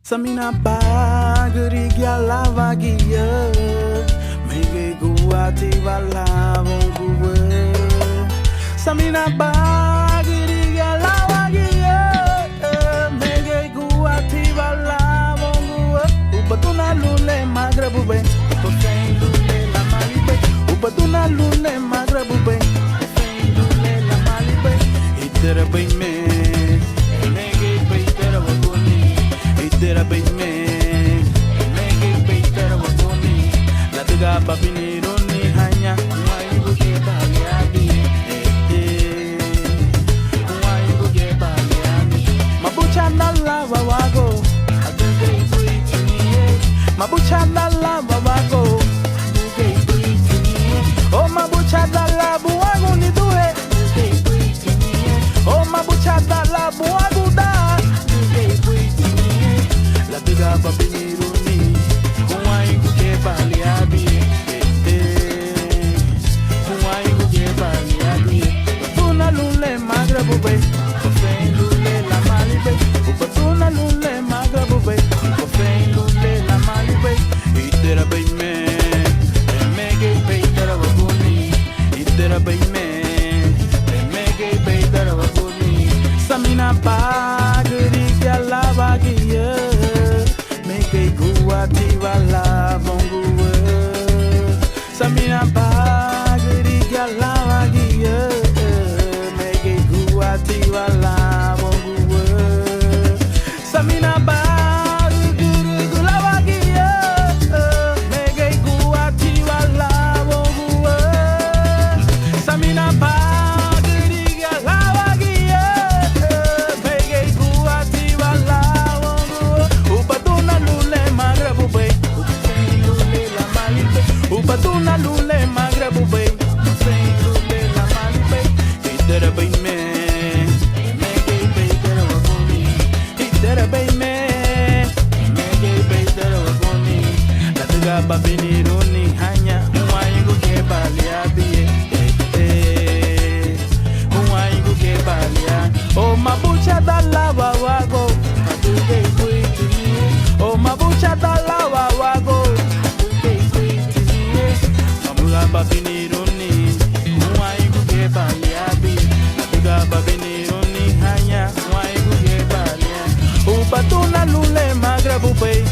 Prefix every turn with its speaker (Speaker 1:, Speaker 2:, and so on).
Speaker 1: Samina pagri gyala vagia mege guati vala vonguwe. Samina pagri gyala vagia mege guati vala vonguwe. Ubatuna lule magrabube, ubafen lule la malibe. Ubatuna lule magrabube, ubafen lule la malibe. Itera bay me. Tera bay me, mege bay tera wakoni. La tuga babini roni hanya, wai buke bali abi. Wai buke bali abi. Mabucha na lava wago, aduge buitini. Mabucha na lava wago, aduge buitini. Oh mabucha na lava wago ni duhe, aduge buitini. Oh mabucha na lava wago da. Biga babini runi, kuwai kuke bali abi. Kuwai kuke bali abi. Batuna lule magrabube, kofein lule la malibe. Batuna lule magrabube, kofein lule la malibe. Itera bay me, mege bay tera wakuni. Itera bay me, mege bay tera wakuni. Samina pagri gyala vagia. Guati vala vonguwe. Samina pagri gyala vagia mege guati vala vonguwe. Samina pagri gyala vagia mege guati vala vonguwe. Samina pagri gyala vagia mege guati vala vonguwe. Ubatuna lule Ubatuna lule magrabube, kofein lule la malibe. Itera bay me, mege bay tera wakoni. Itera bay me, mege bay tera wakoni. La tuga babini roni hanya, huwai kuke bali abi. Huwai kuke bali abi. Oh mabucha da lava wago, aduge buitini. Oh mabucha da lava wago. Babini roni, wai kuke bali abi. Tuga babini roni hanya, wai kuke bali abi. Ubatuna lule magrabube.